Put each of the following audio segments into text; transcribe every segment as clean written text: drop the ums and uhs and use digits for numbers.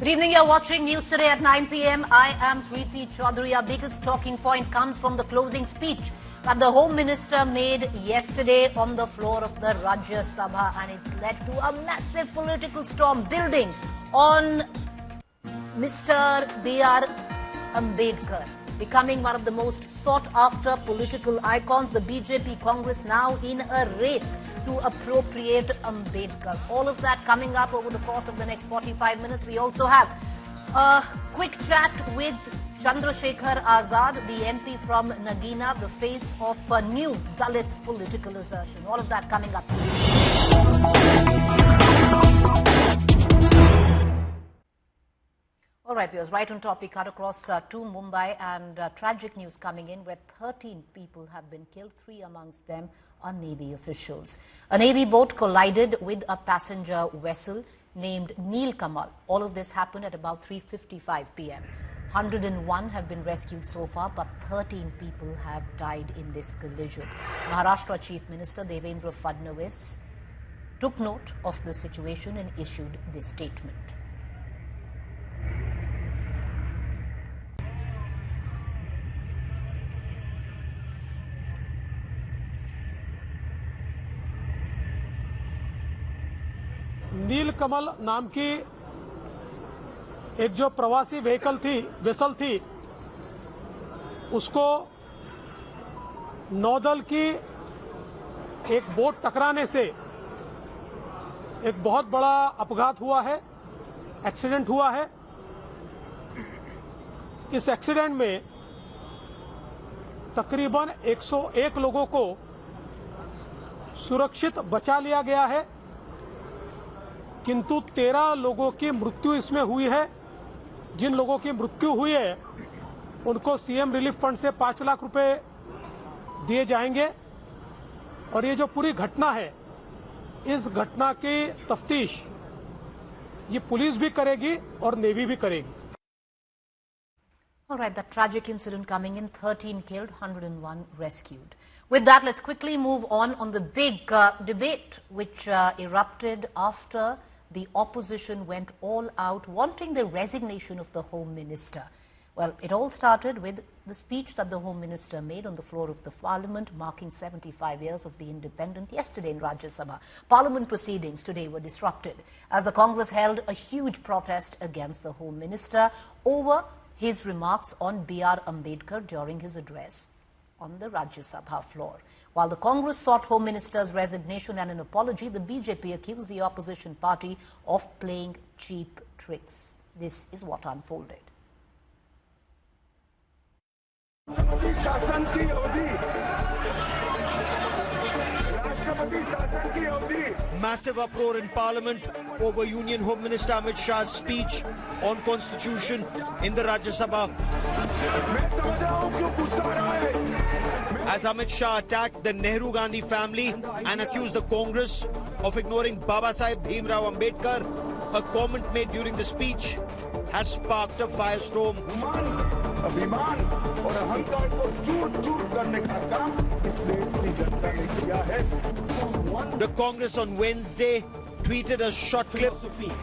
Good evening, you're watching News Today at 9 p.m. I am Preeti Choudhry. Our biggest talking point comes from the closing speech that the Home Minister made yesterday on the floor of the Rajya Sabha, and it's led to a massive political storm building on Mr. B R Ambedkar, becoming one of the most sought-after political icons. The BJP Congress now in a race to appropriate Ambedkar. All of that coming up over the course of the next 45 minutes. We also have a quick chat with Chandra Shekhar Azad, the MP from Nagina, the face of a new Dalit political assertion. All of that coming up. All right, viewers, right on top, we cut across to Mumbai, and tragic news coming in where 13 people have been killed, 3 amongst them are Navy officials. A Navy boat collided with a passenger vessel named Neel Kamal. All of this happened at about 3:55 p.m. 101 have been rescued so far, but 13 people have died in this collision. Maharashtra Chief Minister Devendra Fadnavis took note of the situation and issued this statement. Neel Kamal नाम की एक जो प्रवासी vessel थी उसको नौदल की एक बोट टकराने से एक बहुत बड़ा अपघात हुआ है, एक्सीडेंट हुआ है। इस एक्सीडेंट में तकरीबन 101 लोगों को सुरक्षित बचा लिया गया है, किंतु 13 लोगों की मृत्यु इसमें हुई है। जिन लोगों की मृत्यु हुई है उनको सीएम रिलीफ फंड से 5 लाख रुपए दिए जाएंगे। और ये जो पूरी घटना है, इस घटना की तफ्तीश ये पुलिस भी करेगी और नेवी भी करेगी। All right, that tragic incident coming in, 13 killed, 101 rescued. With that, let's quickly move on the big debate which erupted after the opposition went all out wanting the resignation of the Home Minister. Well, it all started with the speech that the Home Minister made on the floor of the Parliament, marking 75 years of the independence yesterday in Rajya Sabha. Parliament proceedings today were disrupted as the Congress held a huge protest against the Home Minister over his remarks on B R Ambedkar during his address on the Rajya Sabha floor. While the Congress sought Home Minister's resignation and an apology, the BJP accused the opposition party of playing cheap tricks. This is what unfolded. Massive uproar in Parliament over Union Home Minister Amit Shah's speech on Constitution in the Rajya Sabha. As Amit Shah attacked the Nehru Gandhi family and accused the Congress of ignoring Babasaheb Bhimrao Ambedkar, a comment made during the speech has sparked a firestorm. अभिमान और अहंकार को चूर-चूर करने का काम इस देश की जनता ने किया है। The Congress on Wednesday tweeted a short clip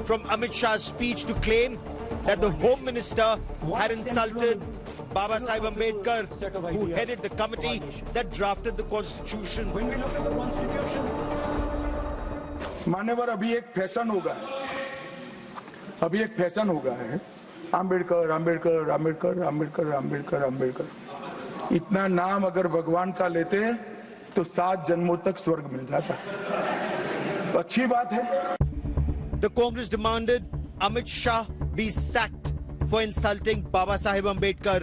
from Amit Shah's speech to claim that the Home Minister had insulted Babasaheb Ambedkar, who headed the committee that drafted the Constitution. When we look at the Constitution, मान्यवर अभी एक fashion होगा है। आम्बेडकर आम्बेडकर आम्बेडकर आम्बेडकर आम्बेडकर आम्बेडकर इतना नाम अगर भगवान का लेते हैं तो 7 जन्मों तक स्वर्ग मिल जाता है। तो अच्छी बात है। The Congress demanded Amit Shah be sacked for insulting Babasaheb Ambedkar.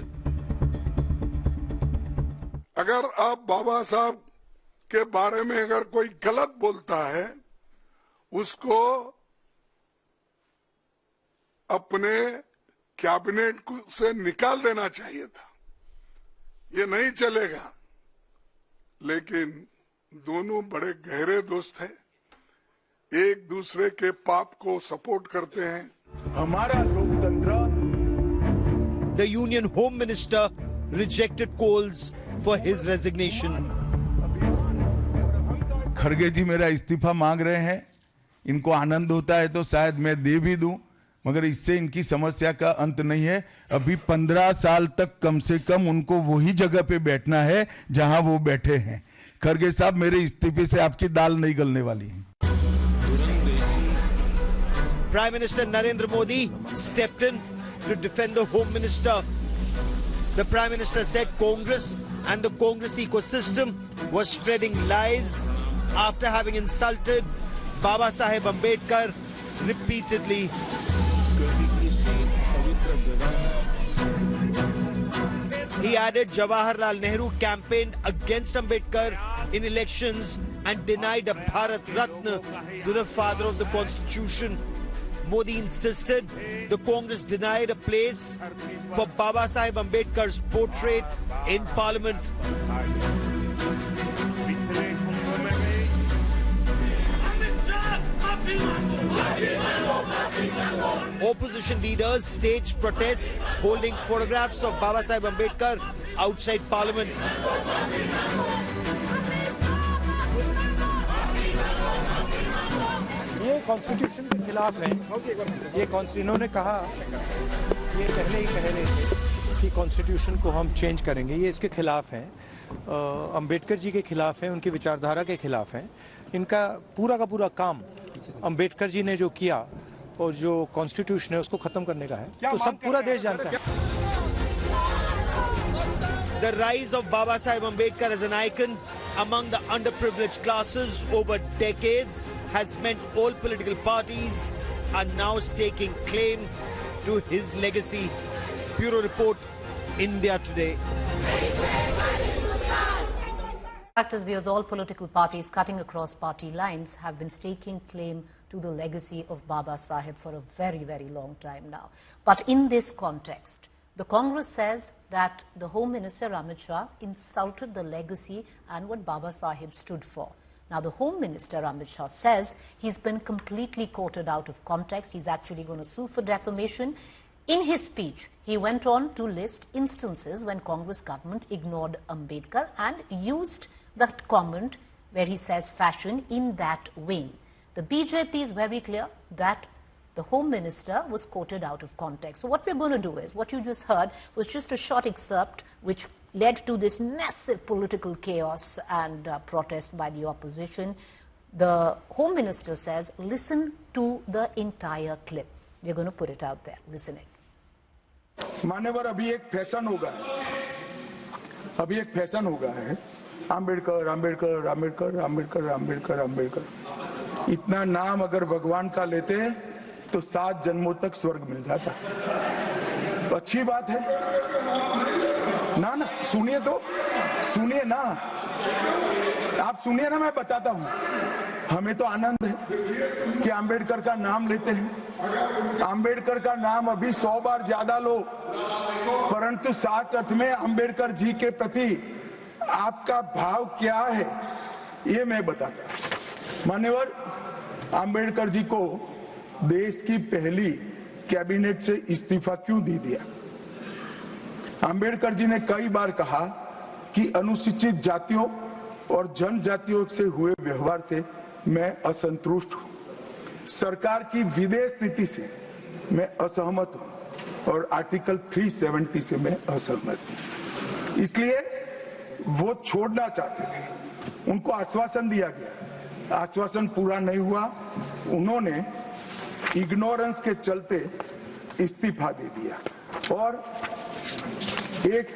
अगर आप बाबा साहब के बारे में अगर कोई गलत बोलता है, उसको अपने कैबिनेट से निकाल देना चाहिए था। ये नहीं चलेगा। लेकिन दोनों बड़े गहरे दोस्त हैं, एक दूसरे के पाप को सपोर्ट करते हैं। हमारा लोकतंत्र। The Union Home Minister rejected calls for his resignation. खड़गे जी मेरा इस्तीफा मांग रहे हैं, इनको आनंद होता है तो शायद मैं दे भी दूं, मगर इससे इनकी समस्या का अंत नहीं है। अभी 15 साल तक कम से कम उनको वही जगह पे बैठना है जहां वो बैठे हैं। खरगे साहब, मेरे इस्तीफे से आपकी दाल नहीं गलने वाली है। Prime Minister Narendra Modi stepped in to defend the Home Minister. The Prime Minister said Congress and the Congress ecosystem was spreading lies after having insulted Baba Saheb Ambedkar repeatedly. He added Jawaharlal Nehru campaigned against Ambedkar in elections and denied a Bharat Ratna to the father of the Constitution. Modi insisted the Congress denied a place for Baba Saheb Ambedkar's portrait in Parliament. Opposition leaders staged protests holding photographs of Baba Saheb Ambedkar outside Parliament. ये constitution के खिलाफ है। इन्होंने कहा, ये पहले ही कह रहे थे कि कॉन्स्टिट्यूशन को हम चेंज करेंगे, ये इसके खिलाफ है। अंबेडकर जी के खिलाफ है, उनकी विचारधारा के खिलाफ है। इनका पूरा का पूरा काम अंबेडकर जी ने जो किया और जो कॉन्स्टिट्यूशन है उसको खत्म करने का है, तो सब पूरा देश जानता है। The rise of Baba Saheb Ambedkar as an icon among the underprivileged classes over decades has meant all political parties are now staking claim to his legacy. Bureau Report, India Today. As viewers, all political parties cutting across party lines have been staking claim to the legacy of Baba Saheb for a very, very long time now. But in this context, the Congress says that the Home Minister Amit Shah insulted the legacy and what Baba Saheb stood for. Now, the Home Minister Amit Shah says he's been completely quoted out of context. He's actually going to sue for defamation. In his speech, he went on to list instances when Congress government ignored Ambedkar and used that comment where he says fashion in that vein. The BJP is very clear that the Home Minister was quoted out of context. So what we're going to do is, what you just heard was just a short excerpt which led to this massive political chaos and protest by the opposition. The Home Minister says, listen to the entire clip. We're going to put it out there. Listen it. मान्यवर, अभी एक fashion होगा है आम्बेडकर आम्बेडकर आम्बेडकर आम्बेडकर आम्बेडकर आम्बेडकर। इतना नाम अगर भगवान का लेते हैं तो 7 जन्मों तक स्वर्ग मिल जाता। तो अच्छी बात है ना। सुनिए तो, सुनिए ना, आप सुनिए ना, मैं बताता हूँ। हमें तो आनंद है कि आम्बेडकर का नाम लेते हैं। आम्बेडकर का नाम अभी 100 बार ज्यादा लो, परंतु साच अर्थ में आम्बेडकर जी के प्रति आपका भाव क्या है ये मैं बताता हूं। मान्यवर, आम्बेडकर जी को देश की पहली कैबिनेट से इस्तीफा क्यों दे दिया? आम्बेडकर जी ने कई बार कहा कि अनुसूचित जातियों और जनजातियों से हुए व्यवहार से मैं असंतुष्ट हूं। सरकार की विदेश नीति से मैं असहमत हूं और आर्टिकल 370 से मैं असहमत हूं। इसलिए वो छोड़ना चाहते थे। उनको आश्वासन दिया गया, आश्वासन पूरा नहीं हुआ। उन्होंने इग्नोरेंस के चलते इस्तीफा दे दिया। और एक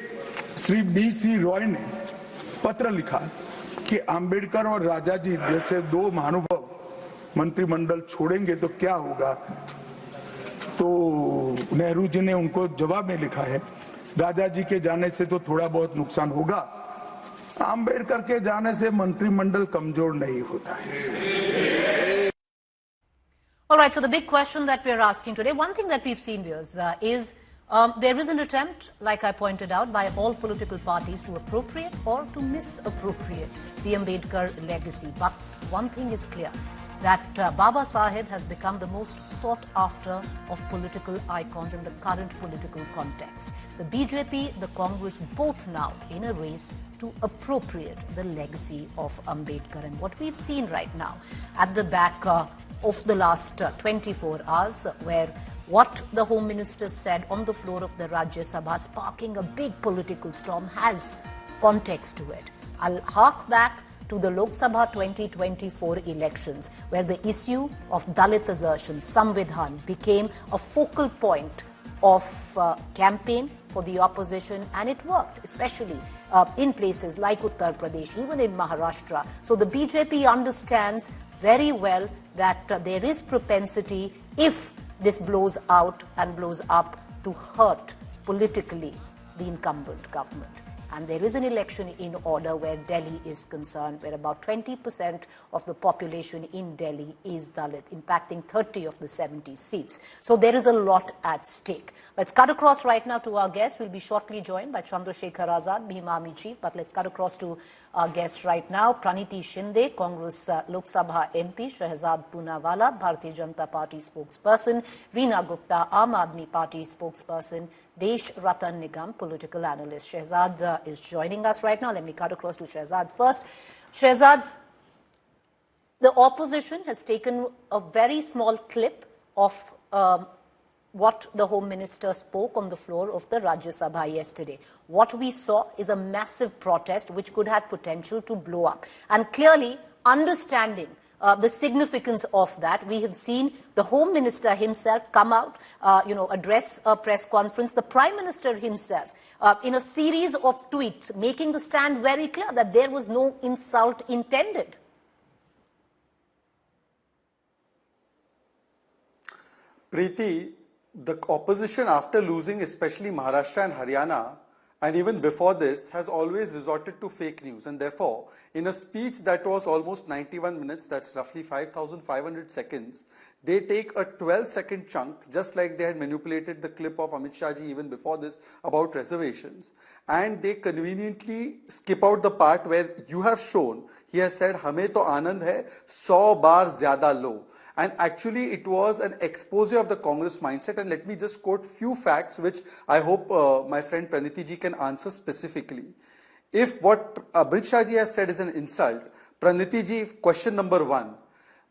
श्री BC रॉय ने पत्र लिखा कि आम्बेडकर और राजा जी जैसे 2 महानुभाव मंत्रिमंडल छोड़ेंगे तो क्या होगा। तो नेहरू जी ने उनको जवाब में लिखा है, राजा जी के जाने से तो थोड़ा बहुत नुकसान होगा, आम्बेडकर के जाने से मंत्रिमंडल कमजोर नहीं होता है। All right, so the big question that we're asking today, one thing that we've seen is there is an attempt, like I pointed out, by all political parties to appropriate or to misappropriate the Ambedkar legacy. But one thing is clear, that Baba Saheb has become the most sought after of political icons in the current political context. The BJP, the Congress, both now in a race to appropriate the legacy of Ambedkar. And what we've seen right now at the back of the last 24 hours, where what the Home Minister said on the floor of the Rajya Sabha, sparking a big political storm, has context to it. I'll hark back to the Lok Sabha 2024 elections, where the issue of Dalit assertion, Samvidhan, became a focal point of campaign for the opposition, and it worked, especially in places like Uttar Pradesh, even in Maharashtra. So the BJP understands very well that there is propensity, if this blows out and blows up, to hurt politically the incumbent government. And there is an election in order where Delhi is concerned, where about 20% of the population in Delhi is Dalit, impacting 30 of the 70 seats. So there is a lot at stake. Let's cut across right now to our guest. We'll be shortly joined by Chandra Shekhar Azad, BJP Army Chief. But let's cut across to our guest right now. Preeti Shinde, Congress Lok Sabha MP, Shehzad Poonawala, Bharatiya Janata Party spokesperson, Reena Gupta, Aam Aadmi Party spokesperson, Desh Ratan Nigam, political analyst. Shehzad is joining us right now. Let me cut across to Shehzad first. Shehzad, the opposition has taken a very small clip of what the Home Minister spoke on the floor of the Rajya Sabha yesterday. What we saw is a massive protest which could have potential to blow up. And clearly, understanding the significance of that, we have seen the Home Minister himself come out, address a press conference. The Prime Minister himself, in a series of tweets, making the stand very clear that there was no insult intended. Preeti, the opposition, after losing especially Maharashtra and Haryana, and even before this, has always resorted to fake news. And therefore, in a speech that was almost 91 minutes, that's roughly 5,500 seconds, they take a 12-second chunk, just like they had manipulated the clip of Amit Shah ji even before this about reservations. And they conveniently skip out the part where you have shown, he has said, "Hame to aanand hai, 100 baar zyada lo." And actually, it was an expose of the Congress mindset. And let me just quote few facts, which I hope my friend Preeti ji can answer specifically. If what Amit Shah ji has said is an insult, Preeti ji, question number 1.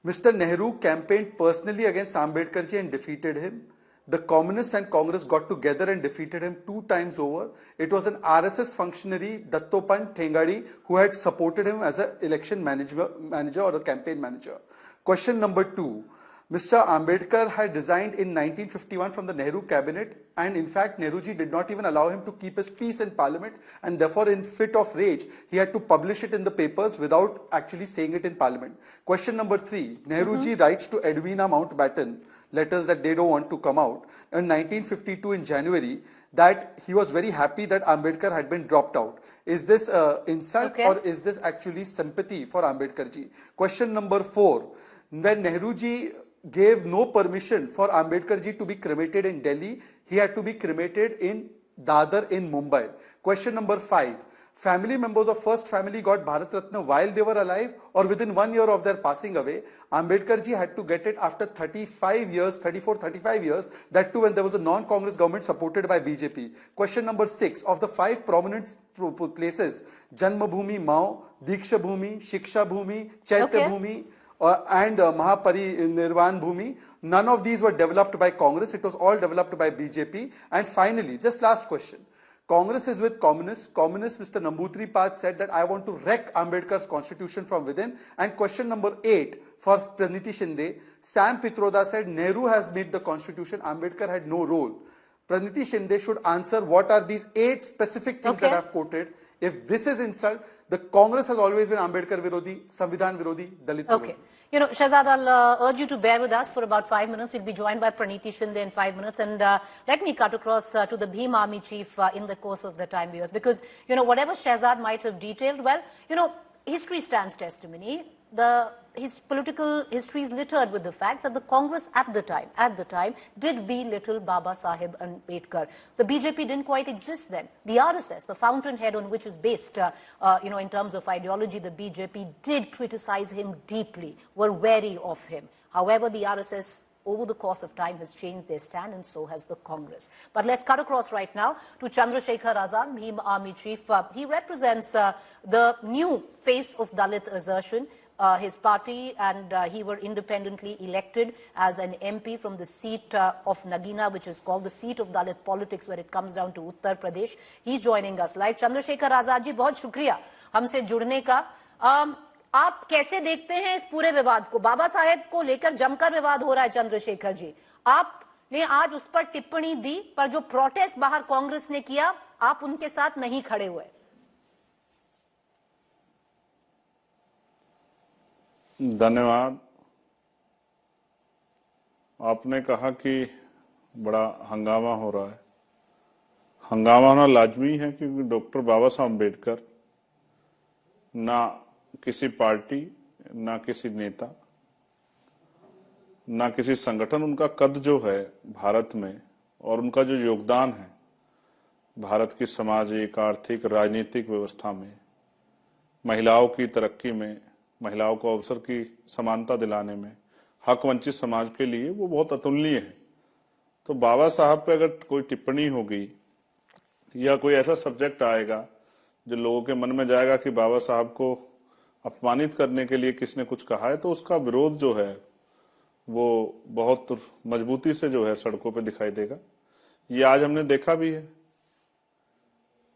Mr. Nehru campaigned personally against Ambedkar ji and defeated him. The Communists and Congress got together and defeated him 2 times over. It was an RSS functionary, Dattopan Thengadi, who had supported him as an election manager or a campaign manager. Question number 2. Mr. Ambedkar had resigned in 1951 from the Nehru cabinet, and in fact Nehruji did not even allow him to keep his peace in parliament, and therefore in fit of rage he had to publish it in the papers without actually saying it in parliament. Question number 3. Nehruji writes to Edwina Mountbatten letters that they don't want to come out in 1952 in January that he was very happy that Ambedkar had been dropped out. Is this insult or is this actually sympathy for Ambedkar ji? Question number 4. When Nehruji gave no permission for Ambedkar ji to be cremated in Delhi, he had to be cremated in Dadar in Mumbai. Question number 5. Family members of first family got Bharat Ratna while they were alive or within 1 year of their passing away. Ambedkar ji had to get it after 35 years, 35 years, that too when there was a non-Congress government supported by BJP. Question number 6. Of the 5 prominent places, Janmabhoomi Mao, Diksha Bhumi, Shiksha Bhumi, Chaitya Bhumi, and Mahaparinirvan Bhumi, none of these were developed by Congress. It was all developed by BJP. And finally, just last question. Congress is with communists. Communist Mr. Nambootripad said that I want to wreck Ambedkar's constitution from within. And question number 8 for Preeti Shinde, Sam Pitroda said Nehru has made the constitution, Ambedkar had no role. Preeti Shinde should answer what are these 8 specific things that I've quoted. If this is insult, the Congress has always been Ambedkar Virodi, Samvidhan Virodi, Dalit Virodi. Shehzad, I'll urge you to bear with us for about 5 minutes. We'll be joined by Preeti Shinde in 5 minutes. And let me cut across to the BJP Army Chief in the course of the time, viewers. Because, whatever Shehzad might have detailed, well, history stands testimony. His political history is littered with the facts that the Congress at the time did belittle Baba Sahib Ambedkar. The BJP didn't quite exist then. The RSS, the fountainhead on which is based, in terms of ideology, the BJP did criticize him deeply, were wary of him. However, the RSS over the course of time has changed their stand, and so has the Congress. But let's cut across right now to Chandra Shekhar Azad, BJP Army Chief. He represents the new face of Dalit assertion. his party, and he were independently elected as an MP from the seat of Nagina, which is called the seat of Dalit politics when it comes down to Uttar Pradesh. He's joining us live. Chandra Shekhar Azad जी, बहुत शुक्रिया हमसे जुड़ने का. आप कैसे देखते हैं इस पूरे विवाद को? बाबा साहेब को लेकर जमकर विवाद हो रहा है चंद्रशेखर जी. आपने आज उस पर टिप्पणी दी, पर जो प्रोटेस्ट बाहर कांग्रेस ने किया, आप उनके साथ नहीं खड़े हुए. धन्यवाद. आपने कहा कि बड़ा हंगामा हो रहा है. हंगामा होना लाजमी है क्योंकि डॉक्टर बाबा साहब अम्बेडकर ना किसी पार्टी, ना किसी नेता, ना किसी संगठन, उनका कद जो है भारत में और उनका जो योगदान है भारत की सामाजिक, आर्थिक, राजनीतिक व्यवस्था में, महिलाओं की तरक्की में, महिलाओं को अवसर की समानता दिलाने में, हक वंचित समाज के लिए वो बहुत अतुलनीय है. तो बाबा साहब पे अगर कोई टिप्पणी होगी या कोई ऐसा सब्जेक्ट आएगा जो लोगों के मन में जाएगा कि बाबा साहब को अपमानित करने के लिए किसने कुछ कहा है, तो उसका विरोध जो है वो बहुत मजबूती से जो है सड़कों पे दिखाई देगा. ये आज हमने देखा भी है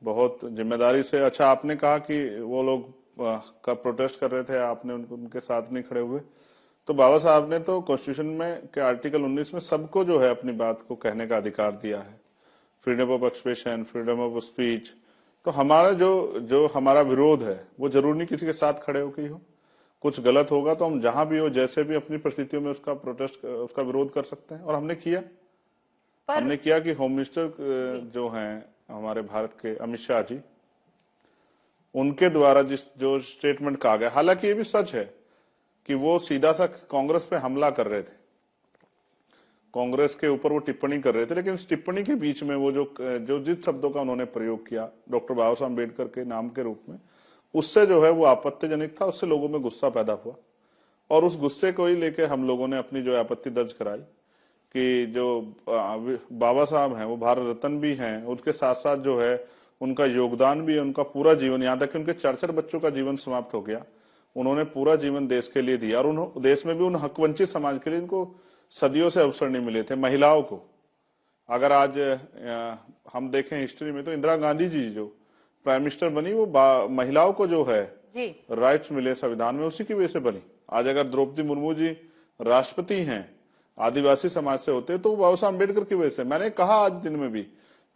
बहुत जिम्मेदारी से. अच्छा, आपने कहा कि वो लोग का प्रोटेस्ट कर रहे थे, आपने उनके साथ नहीं खड़े हुए. तो बाबा साहब ने तो कॉन्स्टिट्यूशन में के आर्टिकल 19 में सबको जो है अपनी बात को कहने का अधिकार दिया है, freedom of expression, freedom of speech. तो हमारा जो हमारा विरोध है वो जरूर नहीं किसी के साथ खड़े होकर हो. कुछ गलत होगा तो हम जहां भी हो, जैसे भी अपनी परिस्थितियों में उसका प्रोटेस्ट, उसका विरोध कर सकते हैं, और हमने किया. हमने किया कि होम मिनिस्टर जो हैं हमारे भारत के अमित शाह जी, उनके द्वारा जो स्टेटमेंट कहा गया, हालांकि ये भी सच है कि वो सीधा सा कांग्रेस पे हमला कर रहे थे, कांग्रेस के ऊपर वो टिप्पणी कर रहे थे, लेकिन इस टिप्पणी के बीच में वो जो जिस शब्दों का उन्होंने प्रयोग किया डॉक्टर बाबा साहब अम्बेडकर के नाम के रूप में, उससे जो है वो आपत्तिजनक था. उससे लोगों में गुस्सा पैदा हुआ और उस गुस्से को ही लेके हम लोगों ने अपनी जो आपत्ति दर्ज कराई कि जो बाबा साहब हैं वो भारत रत्न भी हैं, उसके साथ साथ जो है उनका योगदान भी है, उनका पूरा जीवन, यहाँ तक कि उनके 4 बच्चों का जीवन समाप्त हो गया. उन्होंने पूरा जीवन देश के लिए दिया और देश में भी उन हकवंचित समाज के लिए इनको सदियों से अवसर नहीं मिले थे. महिलाओं को अगर आज हम देखें हिस्ट्री में तो इंदिरा गांधी जी जो प्राइम मिनिस्टर बनी, वो महिलाओं को जो है राइट्स मिले संविधान में, उसी की वजह से बनी. आज अगर द्रौपदी मुर्मू जी राष्ट्रपति हैं, आदिवासी समाज से होते, तो बाबा साहब अम्बेडकर की वजह से. मैंने कहा आज दिन में भी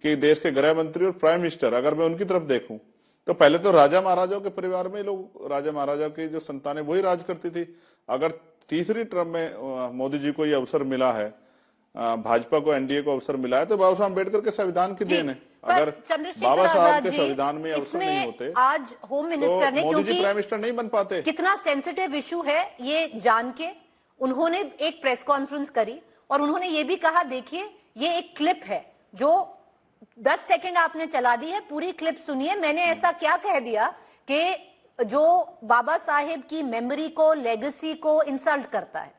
कि देश के गृह मंत्री और प्राइम मिनिस्टर, अगर मैं उनकी तरफ देखूं तो पहले तो राजा महाराजाओं के परिवार में लोग, राजा महाराजा की जो संतानें वही राज करती थी. अगर तीसरी टर्म में मोदी जी को ये अवसर मिला है, भाजपा को, एनडीए को अवसर मिला है, तो बाबा साहब अम्बेडकर के संविधान की देन है. अगर बाबा साहब के संविधान में अवसर नहीं होते, आज होम मिनिस्टर ने, मोदी जी प्राइम मिनिस्टर नहीं बन पाते. कितना सेंसिटिव इशू है ये जान के उन्होंने एक प्रेस कॉन्फ्रेंस करी और उन्होंने ये भी कहा, देखिए ये एक क्लिप है जो 10 सेकंड आपने चला दी है, पूरी क्लिप सुनिए. मैंने ऐसा क्या कह दिया कि जो बाबा साहेब की मेमोरी को, लेगेसी को इंसल्ट करता है.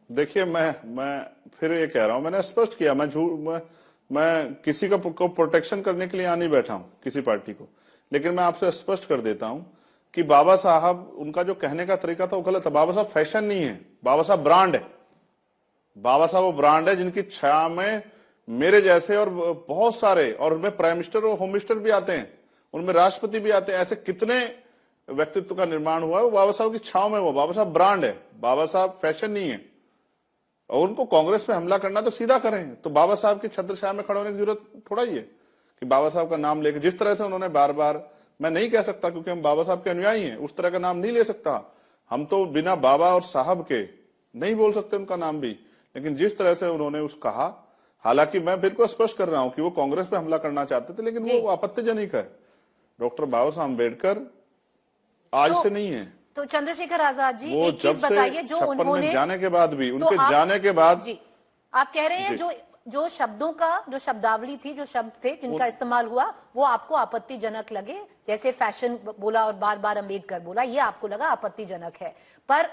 देखिए, मैं फिर ये कह रहा हूं, मैंने स्पष्ट किया, मैं किसी को प्रोटेक्शन करने के लिए यहाँ नहीं बैठा हूं, किसी पार्टी को. लेकिन मैं आपसे स्पष्ट कर देता हूं कि बाबा साहब, उनका जो कहने का तरीका था वो गलत है. बाबा साहब फैशन नहीं है, बाबा साहब ब्रांड है. बाबा साहब वो ब्रांड है जिनकी छाया में मेरे जैसे और बहुत सारे, और उनमें प्राइम मिनिस्टर और होम मिनिस्टर भी आते हैं, उनमें राष्ट्रपति भी आते हैं, ऐसे कितने व्यक्तित्व का निर्माण हुआ है, वो बाबा साहब की छाव में. वो बाबा साहब ब्रांड है, बाबा साहब फैशन नहीं है. और उनको कांग्रेस पे हमला करना तो सीधा करें, तो बाबा साहब की छत्रछाया में खड़े होने की जरूरत थोड़ा ही है कि बाबा साहब का नाम लेके, जिस तरह से उन्होंने बार बार, मैं नहीं कह सकता क्योंकि हम बाबा साहब के अनुयायी हैं, उस तरह का नाम नहीं ले सकता. हम तो बिना बाबा और साहब के नहीं बोल सकते उनका नाम भी. लेकिन जिस तरह से उन्होंने कहा, हालांकि मैं बिल्कुल स्पष्ट कर रहा हूं कि वो कांग्रेस पे हमला करना चाहते थे, लेकिन वो आपत्तिजनक है. डॉक्टर बाबा साहब अम्बेडकर आज से नहीं है. तो चंद्रशेखर आजाद जी, वो एक चीज बताइए, जो उन्होंने जाने के बाद भी, उनके जाने के बाद जी, आप कह रहे हैं जो शब्दों का, जो शब्दावली थी, जो शब्द थे जिनका इस्तेमाल हुआ, वो आपको आपत्तिजनक लगे. जैसे फैशन बोला और बार बार अम्बेडकर बोला, ये आपको लगा आपत्तिजनक है. पर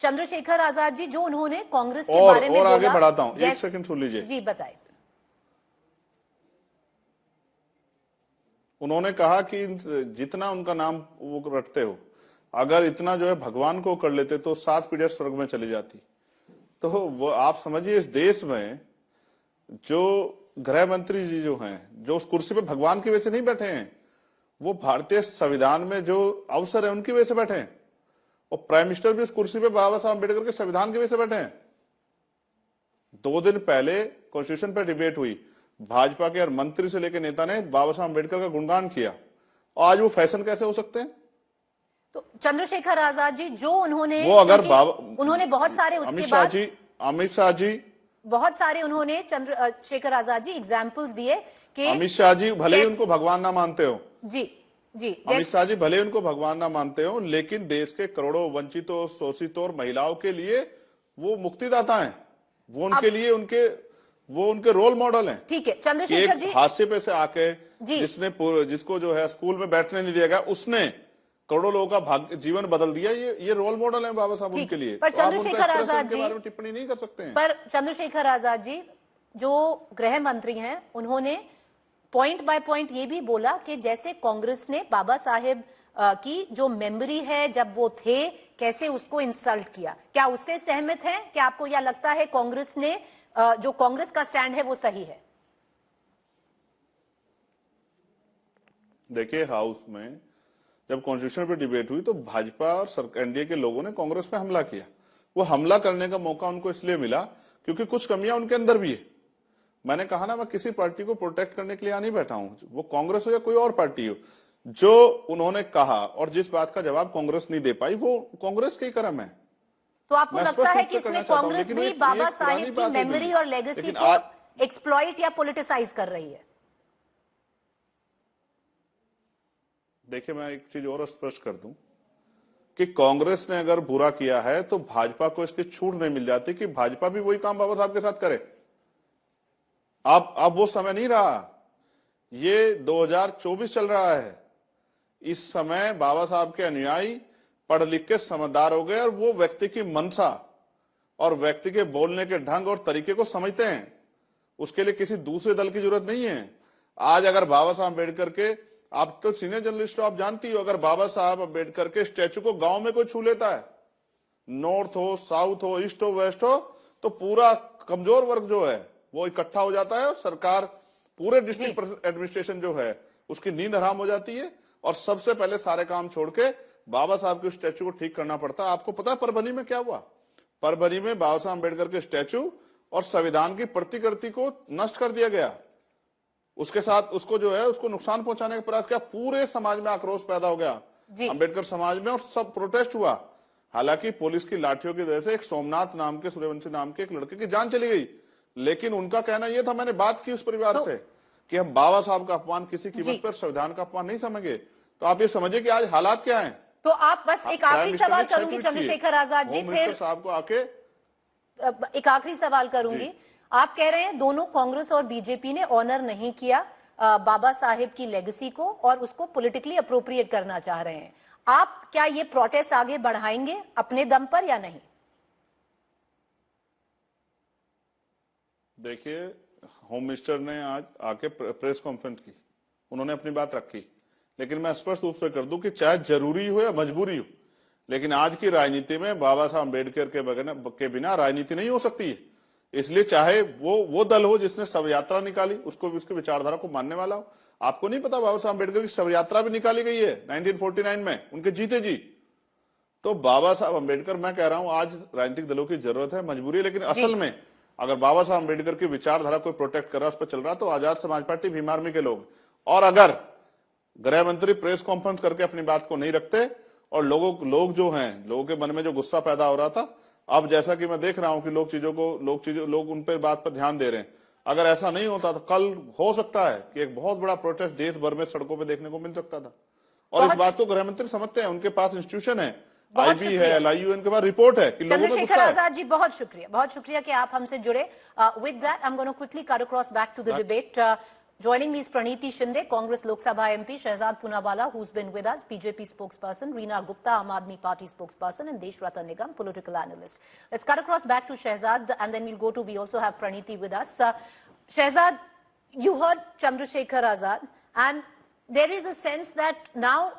चंद्रशेखर आजाद जी, जो उन्होंने कांग्रेस के बारे में और बोला, आगे बढ़ाता हूं, एक सेकंड सुन लीजिए जी, बताइए. उन्होंने कहा कि जितना उनका नाम वो रटते हो, अगर इतना जो है भगवान को कर लेते तो 7 पीढ़ियां स्वर्ग में चली जाती। तो वो आप समझिए, इस देश में जो गृह मंत्री जी जो हैं, जो उस कुर्सी पे भगवान की वजह से नहीं बैठे हैं, वो भारतीय संविधान में जो अवसर है उनकी वजह से बैठे हैं, और प्राइम मिनिस्टर भी उस कुर्सी पे बाबा साहब अम्बेडकर के संविधान की वजह से बैठे हैं। 2 दिन पहले कॉन्स्टिट्यूशन पर डिबेट हुई, भाजपा के हर मंत्री से लेकर नेता ने बाबा साहब अम्बेडकर का गुणगान किया, और आज वो फैशन कैसे हो सकते हैं? तो चंद्रशेखर आजाद जी जो उन्होंने उन्होंने बहुत सारे उसके बाद अमित शाह जी बहुत सारे उन्होंने चंद्रशेखर आजाद जी एग्जाम्पल्स दिए कि अमित शाह जी भले ही उनको भगवान ना मानते हो, जी अमित शाह जी भले उनको भगवान ना मानते हो, लेकिन देश के करोड़ों वंचितों, शोषितों और महिलाओं के लिए वो मुक्तिदाता हैं। वो उनके लिए उनके रोल मॉडल हैं। ठीक है चंद्रशेखर जी, हादसे पे से आके जिसको जो है स्कूल में बैठने नहीं दिया गया, उसने करोड़ों लोगों का जीवन बदल दिया। ये रोल मॉडल है बाबा साहब उनके लिए। पर चंद्रशेखर आजाद जी बारे में टिप्पणी नहीं कर सकते हैं। पर चंद्रशेखर आजाद जी जो गृह मंत्री हैं, उन्होंने पॉइंट बाय पॉइंट ये भी बोला कि जैसे कांग्रेस ने बाबा साहेब की जो मेमोरी है जब वो थे, कैसे उसको इंसल्ट किया। क्या उससे सहमत हैं? क्या आपको यह लगता है कांग्रेस ने जो कांग्रेस का स्टैंड है वो सही है? देखिए, हाउस में जब कॉन्स्टिट्यूशन पे डिबेट हुई तो भाजपा और एनडीए के लोगों ने कांग्रेस पे हमला किया। वो हमला करने का मौका उनको इसलिए मिला क्योंकि कुछ कमियां उनके अंदर भी है। मैंने कहा ना, मैं किसी पार्टी को प्रोटेक्ट करने के लिए आ नहीं बैठा हूं, वो कांग्रेस हो या कोई और पार्टी हो। जो उन्होंने कहा और जिस बात का जवाब कांग्रेस नहीं दे पाई, वो कांग्रेस के ही कर्म है। तो आपको लगता है कि इसमें कांग्रेस भी बाबा साहेब की मेमोरी और लेगेसी को एक्सप्लॉइट या पॉलिटिसाइज कर रही है? देखिए, मैं एक चीज और स्पष्ट कर दूं कि कांग्रेस ने अगर बुरा किया है तो भाजपा को इसकी छूट नहीं मिल जाती कि भाजपा भी वही काम बाबा साहब के साथ करे। अब वो समय नहीं रहा, ये 2024 चल रहा है। इस समय बाबा साहब के अनुयायी पढ़ लिख के समझदार हो गए और वो व्यक्ति की मंशा और व्यक्ति के बोलने के ढंग और तरीके को समझते हैं। उसके लिए किसी दूसरे दल की जरूरत नहीं है। आज अगर बाबा साहब अम्बेडकर के, आप तो सीनियर जर्नलिस्ट हो, आप जानती हो, अगर बाबा साहब अम्बेडकर के स्टैचू को गांव में कोई छू लेता है, नॉर्थ हो, साउथ हो, ईस्ट हो, वेस्ट हो, तो पूरा कमजोर वर्ग जो है वो इकट्ठा हो जाता है और सरकार, पूरे डिस्ट्रिक्ट एडमिनिस्ट्रेशन जो है उसकी नींद हराम हो जाती है और सबसे पहले सारे काम छोड़ के बाबा साहब के स्टैचू को ठीक करना पड़ता है। आपको पता है परभनी में क्या हुआ? परभनी में बाबा साहब अम्बेडकर के स्टैचू और संविधान की प्रतिकृति को नष्ट कर दिया गया। उसके साथ उसको जो है उसको नुकसान पहुंचाने का प्रयास किया। पूरे समाज में आक्रोश पैदा हो गया, अम्बेडकर समाज में, और सब प्रोटेस्ट हुआ। हालांकि पुलिस की लाठियों की वजह से एक सोमनाथ नाम के, सूर्यवंशी नाम के एक लड़के की जान चली गई, लेकिन उनका कहना यह था, मैंने बात की उस परिवार से कि हम बाबा साहब का अपमान किसी कीमत पर संविधान का अपमान नहीं समझेंगे। तो आप ये समझिए कि आज हालात क्या हैं। तो आप बस एक आखिरी सवाल करूंगी चंद्रशेखर आजाद जी, फिर साहब को आके एक आखिरी सवाल करूंगी। आप कह रहे हैं दोनों कांग्रेस और बीजेपी ने ऑनर नहीं किया बाबा साहेब की लेगेसी को और उसको पॉलिटिकली अप्रोप्रिएट करना चाह रहे हैं। आप क्या ये प्रोटेस्ट आगे बढ़ाएंगे अपने दम पर या नहीं? देखिए, होम मिनिस्टर ने आज आके प्रेस कॉन्फ्रेंस की, उन्होंने अपनी बात रखी, लेकिन मैं स्पष्ट रूप से कर दूं कि चाहे जरूरी हो या मजबूरी हो, लेकिन आज की राजनीति में बाबा साहब अम्बेडकर के बिना राजनीति नहीं हो सकती है। इसलिए चाहे वो दल हो जिसने शव यात्रा निकाली, उसको भी उसकी विचारधारा को मानने वाला हो। आपको नहीं पता बाबा साहब अम्बेडकर की शव यात्रा भी निकाली गई है 1949 में, उनके जीते जी। तो बाबा साहब अम्बेडकर, मैं कह रहा हूं, आज राजनीतिक दलों की जरूरत है, मजबूरी है, लेकिन असल में अगर बाबा साहब अम्बेडकर की विचारधारा कोई प्रोटेक्ट कर रहा है, उस पर चल रहा, तो आजाद समाज पार्टी, भीम आर्मी के लोग, और अगर गृह मंत्री प्रेस कॉन्फ्रेंस करके अपनी बात को नहीं रखते और लोग जो हैं, लोगों के मन में जो गुस्सा पैदा हो रहा था, अब जैसा कि मैं देख रहा हूं कि लोग उन पर बात पर ध्यान दे रहे हैं। अगर ऐसा नहीं होता तो कल हो सकता है कि एक बहुत बड़ा प्रोटेस्ट देश भर में सड़कों पे देखने को मिल सकता था। और इस बात को गृह मंत्री समझते हैं, उनके पास इंस्टीट्यूशन है, आईबी है, LIU, इनके पास रिपोर्ट है कि लोगों में गुस्सा है। आजाद जी, बहुत शुक्रिया कि आप हमसे जुड़े। With that I am going to quickly cut across back to the debate. Joining me is Preeti Shinde, Congress Lok Sabha MP, Shehzad Poonawala, who's been with us, BJP spokesperson, Reena Gupta, Aam Aadmi Party spokesperson, and Desh Ratan Nigam, political analyst. Let's cut across back to Shehzad, and then we'll go to, we also have Preeti with us. Shehzad, you heard Chandra Shekhar Azad, and there is a sense that now,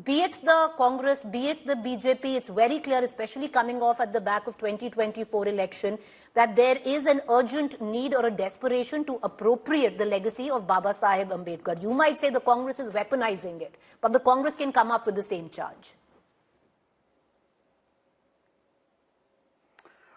be it the Congress, be it the BJP, it's very clear, especially coming off at the back of 2024 election, that there is an urgent need or a desperation to appropriate the legacy of Baba Saheb Ambedkar. You might say the Congress is weaponizing it, but the Congress can come up with the same charge.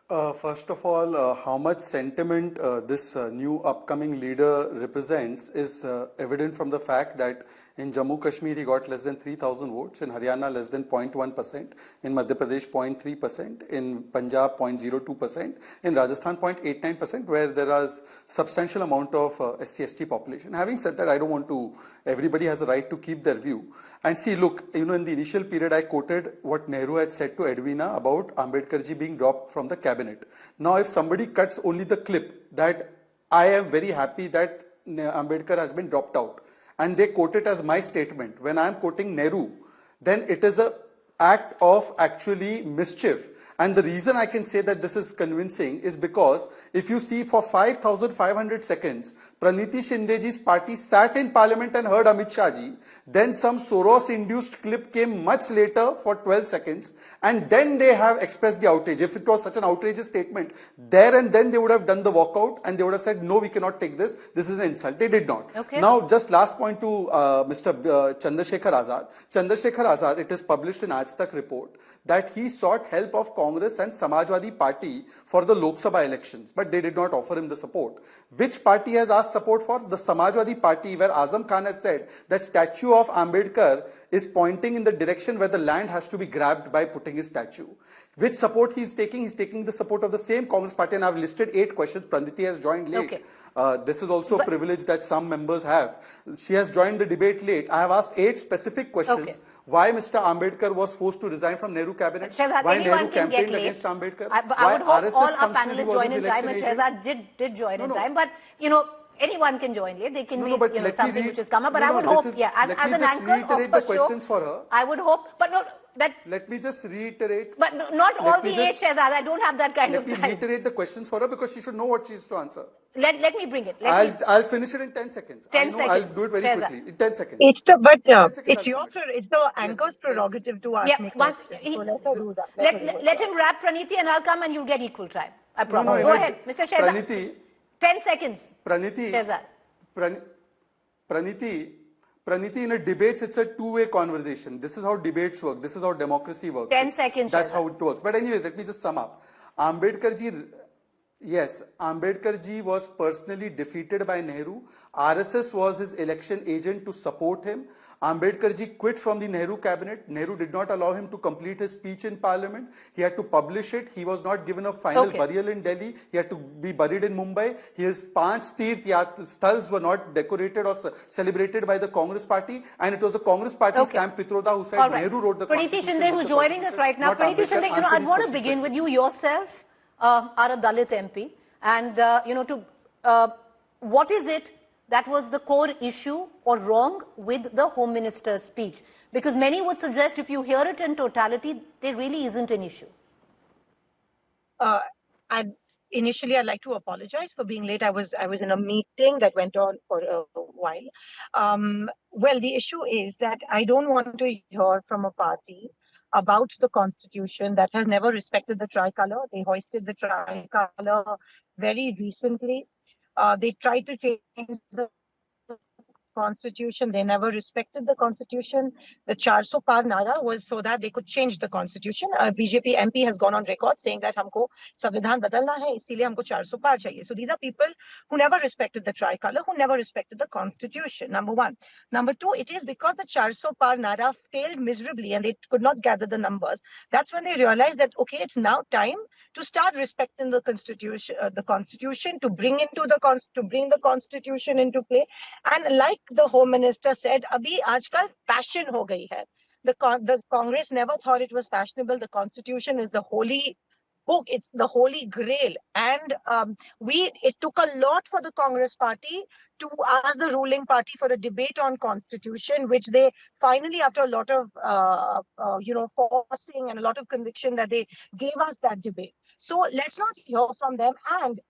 First of all, how much sentiment this new upcoming leader represents is evident from the fact that in Jammu Kashmir he got less than 3,000 votes, in Haryana less than 0.1%, in Madhya Pradesh 0.3%, in Punjab 0.02%, in Rajasthan 0.89%, where there is substantial amount of SC/ST population. Having said that, I don't want to, everybody has a right to keep their view. And see, look, in the initial period I quoted what Nehru had said to Edwina about Ambedkarji being dropped from the cabinet. Now, if somebody cuts only the clip that I am very happy that Ambedkar has been dropped out, and they quote it as my statement, when I am quoting Nehru, then it is an act of actually mischief. And the reason I can say that this is convincing is because if you see for 5,500 seconds, Praniti Shindeji's party sat in parliament and heard Amit Shah ji. Then some Soros-induced clip came much later for 12 seconds. And then they have expressed the outrage. If it was such an outrageous statement, there and then they would have done the walkout and they would have said, no, we cannot take this. This is an insult. They did not. Okay. Now, just last point to Mr. Chandra Shekhar Azad. Chandra Shekhar Azad, it is published in Aaj Tak report that he sought help of Congress and Samajwadi Party for the Lok Sabha elections, but they did not offer him the support. Which party has asked support for? The Samajwadi Party, where Azam Khan has said that statue of Ambedkar is pointing in the direction where the land has to be grabbed by putting his statue. Which support he is taking? He's taking the support of the same Congress party, and I've listed 8 questions. Praniti has joined late. Okay. This is also a privilege that some members have. She has joined the debate late. I have asked 8 specific questions. Okay. Why Mr. Ambedkar was forced to resign from Nehru cabinet? Shehzad, Why anyone Nehru can campaigned get late. against Ambedkar? I would hope RSS all our functioned panelists was join his in time, and election Shehzad agent? did join in No. time. But, anyone can join late. They can be, but something which has come up. But No, I would this hope, is- as let me an just anchor of reiterate a the questions show, for her. I would hope, but no, that. Let me just reiterate. But not all Let the me 8, just- Shehzad. I don't have that kind Let of me time. reiterate the questions for her because she should know what she is to answer. Let me bring it. I'll finish it in 10 seconds. 10 I know seconds. I'll do it very Shehzad. quickly. In 10 seconds. It's 10 seconds it's I'll your, submit. it's the Yes, anchor's 10 prerogative to ask Yeah, me one, questions. So let her do that. let him wrap, Praniti, and I'll come and you'll get equal time. I promise. no, Go no, ahead, Mr. Shehzad. Praniti. 10 seconds. Praniti. Shehzad. Praniti, in a debates, it's a two-way conversation. This is how debates work. This is how democracy works. 10 seconds, That's Shehzad. how it works. But anyways, let me just sum up. Ambedkar ji was personally defeated by Nehru. RSS was his election agent to support him. Ambedkar ji quit from the Nehru cabinet. Nehru did not allow him to complete his speech in parliament. He had to publish it. He was not given a final burial in Delhi. He had to be buried in Mumbai. His 5 sthals were not decorated or celebrated by the Congress party. And it was the Congress party, Sam Pitroda, who said Nehru wrote the Preeti constitution. Shinde, who's joining us right now. Preeti Shinde, I want to begin with you yourself. Are a Dalit MP, and what is it that was the core issue or wrong with the Home Minister's speech? Because many would suggest if you hear it in totality, there really isn't an issue. Initially, I'd like to apologize for being late. I was in a meeting that went on for a while. Well, the issue is that I don't want to hear from a party about the constitution that has never respected the tricolor. They hoisted the tricolor very recently. They tried to change the constitution. They never respected the constitution. The 400 par nara was so that they could change the constitution. BJP MP has gone on record saying that humko संविधान बदलना है, इसीलिए हमको 400 par चाहिए. So these are people who never respected the tricolor, who never respected the constitution. Number one. Number two, it is because the 400 par nara failed miserably and they could not gather the numbers. That's when they realized that okay, it's now time to start respecting the constitution, to bring the constitution into play. And like the Home Minister said, abhi aajkal passion ho gayi hai. The Congress never thought it was fashionable. The constitution is the holy book. It's the holy grail. And it took a lot for the Congress party to ask the ruling party for a debate on constitution, which they finally, after a lot of forcing and a lot of conviction, that they gave us that debate. So let's not hear from them. And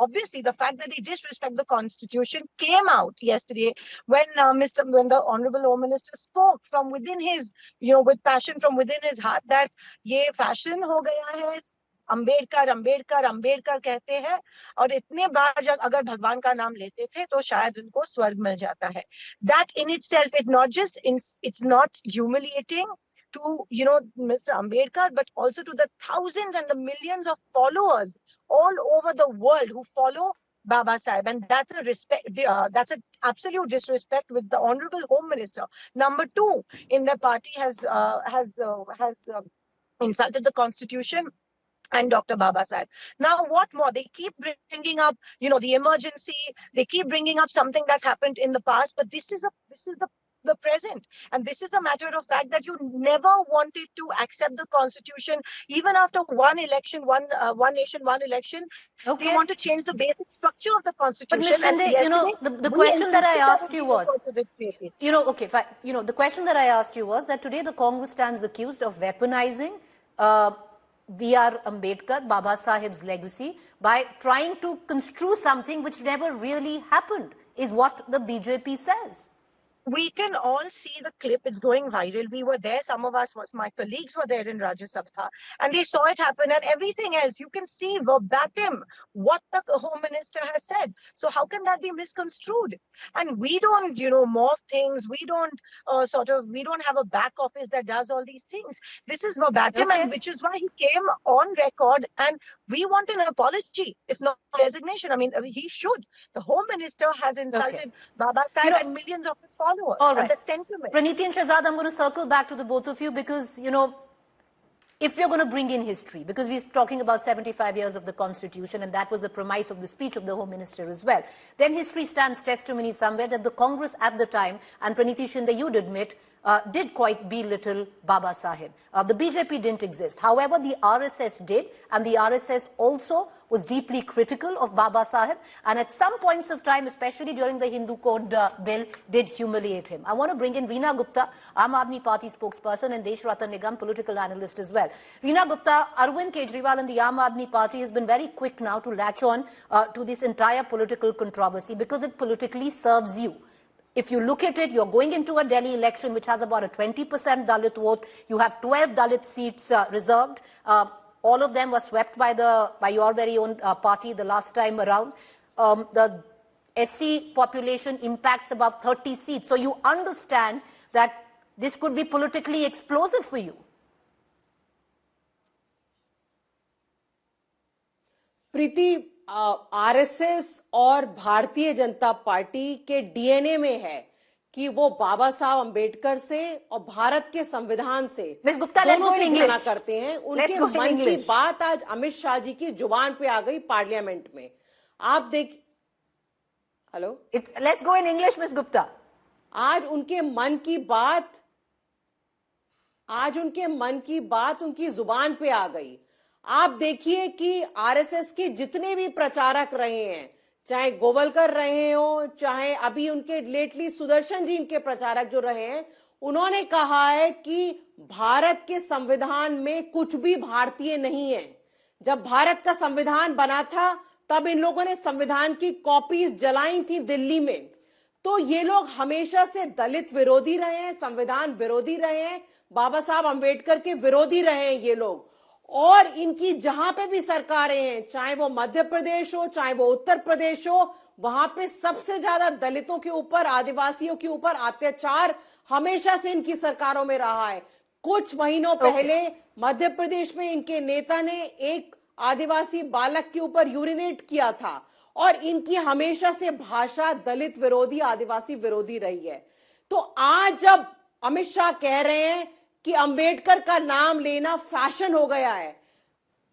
obviously, the fact that they disrespect the constitution came out yesterday when the Honorable Home Minister spoke from within his, with passion from within his heart, that ye fashion ho gaya hai, Ambedkar Ambedkar Ambedkar कहते हैं, और इतने बार जब अगर भगवान का नाम लेते थे तो शायद उनको स्वर्ग मिल जाता है. That in itself, it's not humiliating to Mr. Ambedkar, but also to the thousands and the millions of followers all over the world who follow Baba Sahib, and that's that's an absolute disrespect with the Honorable Home Minister. Number two in the party has insulted the Constitution and Dr. Baba Sahib. Now, what more? They keep bringing up, the emergency. They keep bringing up something that's happened in the past, but this is the present, and this is a matter of fact that you never wanted to accept the Constitution, even after one election, one nation, one election. Okay. They want to change the basic structure of the Constitution. But Ms. Shinde, the question that I asked you was, the question that I asked you was that today the Congress stands accused of weaponizing B R Ambedkar, Baba Sahib's legacy, by trying to construe something which never really happened, is what the BJP says. We can all see the clip. It's going viral. We were there. Some of us, my colleagues were there in Rajya Sabha, and they saw it happen, and everything else. You can see verbatim what the Home Minister has said. So how can that be misconstrued? And we don't, morph things. We don't we don't have a back office that does all these things. This is verbatim, and which is why he came on record, and we want an apology, if not resignation. I mean, he should. The Home Minister has insulted Baba Sahib and millions of his followers. All right. And the sentiment. Preeti and Shehzad, I'm going to circle back to the both of you because, if we're going to bring in history, because we're talking about 75 years of the Constitution, and that was the premise of the speech of the Home Minister as well, then history stands testimony somewhere that the Congress at the time, and Preeti Shinde, you'd admit, did quite belittle Baba Sahib. The BJP didn't exist. However, the RSS did, and the RSS also was deeply critical of Baba Sahib, and at some points of time, especially during the Hindu Code bill, did humiliate him. I want to bring in Reena Gupta, Aam Aadmi Party spokesperson, and Desh Ratan Nigam, political analyst as well. Reena Gupta, Arvind Kejriwal and the Aam Aadmi Party has been very quick now to latch on to this entire political controversy because it politically serves you. If you look at it, you're going into a Delhi election which has about a 20% Dalit vote. You have 12 Dalit seats reserved. All of them were swept by your very own party the last time around. The SC population impacts about 30 seats. So you understand that this could be politically explosive for you. Preeti, RSS और Bharatiya Janata party के DNA में है कि वो बाबा साहब अंबेडकर से और भारत के संविधान से दोनों से घृणा करते हैं. उनके मन की बात आज अमित शाह जी की जुबान पे आ गई पार्लियामेंट में. आप hello, let's go in English miss Gupta. आज उनके मन की बात उनकी जुबान पे आ गई. आप देखिए कि आरएसएस के जितने भी प्रचारक रहे हैं, चाहे गोवलकर रहे हो, चाहे अभी उनके लेटली सुदर्शन जी इनके प्रचारक जो रहे हैं, उन्होंने कहा है कि भारत के संविधान में कुछ भी भारतीय नहीं है. जब भारत का संविधान बना था तब इन लोगों ने संविधान की कॉपीज जलाई थी दिल्ली में. तो ये लोग हमेशा से दलित विरोधी रहे हैं, संविधान विरोधी रहे हैं, बाबा साहब अंबेडकर के विरोधी रहे हैं ये लोग. और इनकी जहां पे भी सरकारें हैं, चाहे वो मध्य प्रदेश हो, चाहे वो उत्तर प्रदेश हो, वहां पे सबसे ज्यादा दलितों के ऊपर, आदिवासियों के ऊपर अत्याचार हमेशा से इनकी सरकारों में रहा है. कुछ महीनों पहले मध्य प्रदेश में इनके नेता ने एक आदिवासी बालक के ऊपर यूरिनेट किया था, और इनकी हमेशा से भाषा दलित विरोधी, आदिवासी विरोधी रही है. तो आज जब अमित शाह कह रहे हैं कि अंबेडकर का नाम लेना फैशन हो गया है,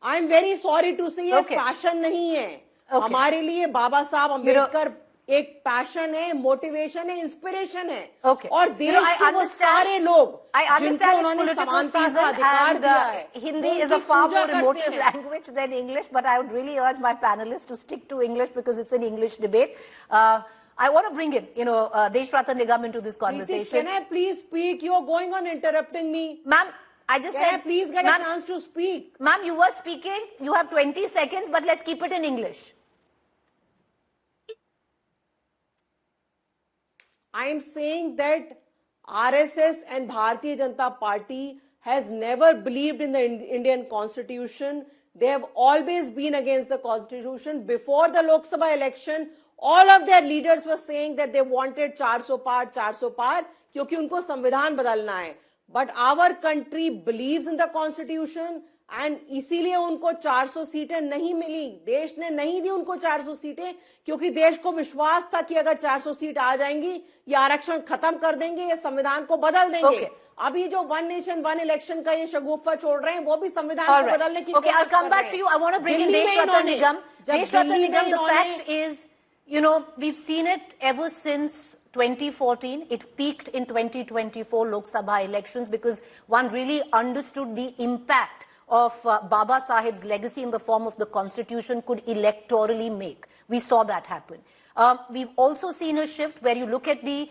I am very sorry to say, ये फैशन नहीं है. हमारे लिए बाबा साहब अंबेडकर एक पैशन है, मोटिवेशन है, इंस्पिरेशन है। Okay. और देश के वो सारे लोग जिनको उन्होंने समानता का अधिकार दिया है, Hindi is a far more emotive language than English, but I would really urge my panelists to stick to English because it's an English debate. I want to bring in, Deshrata Nigam into this conversation. Can I please speak? You're going on interrupting me. Ma'am, I just said... Can I please get a chance to speak? Ma'am, you were speaking. You have 20 seconds, but let's keep it in English. I am saying that RSS and Bharatiya Janata Party has never believed in the Indian Constitution. They have always been against the Constitution. Before the Lok Sabha election, all of their leaders were saying that they wanted 400 par, क्योंकि उनको संविधान बदलना है. But our country believes in the Constitution and इसीलिए उनको 400 सीटें नहीं मिली. देश ने नहीं दी उनको 400 सीटें क्योंकि देश को विश्वास था कि अगर 400 सीट आ जाएंगी ये आरक्षण खत्म कर देंगे, ये संविधान को बदल देंगे. अभी जो वन नेशन वन इलेक्शन का ये शगुफ्फा छोड़ रहे हैं वो भी संविधान को बदलने की कोशिश कर रहे हैं. I'll come back to you. I want to bring in Deshrata Nigam. Deshrata Nigam, the fact is, we've seen it ever since 2014. It peaked in 2024 Lok Sabha elections because one really understood the impact of Baba Saheb's legacy in the form of the Constitution could electorally make. We saw that happen. We've also seen a shift where you look at the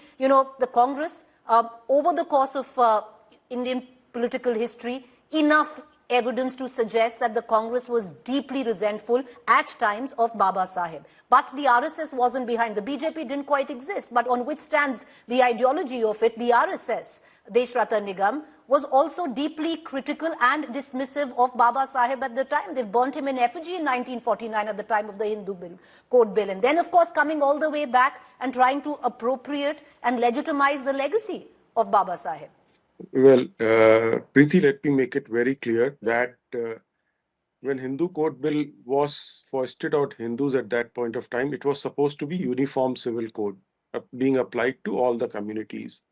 Congress, over the course of Indian political history, enough evidence to suggest that the Congress was deeply resentful at times of Baba Saheb. But the RSS wasn't behind. The BJP didn't quite exist. But on which stands the ideology of it, the RSS, Deshrata Nigam, was also deeply critical and dismissive of Baba Saheb at the time. They've burnt him in effigy in 1949 at the time of the Hindu Code Bill. And then, of course, coming all the way back and trying to appropriate and legitimize the legacy of Baba Saheb. Well, Preeti, let me make it very clear that when Hindu Code Bill was foisted out Hindus at that point of time, it was supposed to be uniform civil code being applied to all the communities.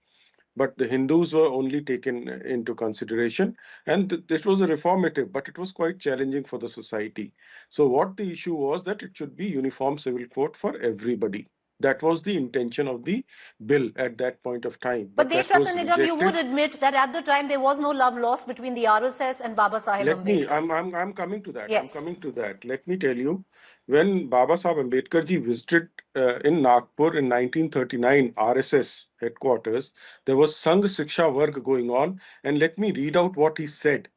But the Hindus were only taken into consideration, and this was a reformative, but it was quite challenging for the society. So what the issue was that it should be uniform civil code for everybody. That was the intention of the bill at that point of time. But Deshrata Nigam, you would admit that at the time there was no love lost between the RSS and Baba Saheb Ambedkar. I'm coming to that. Yes. I'm coming to that. Let me tell you, when Baba Saheb Ambedkar ji visited in Nagpur in 1939 RSS headquarters, there was Sangh Shiksha Varg going on, and let me read out what he said.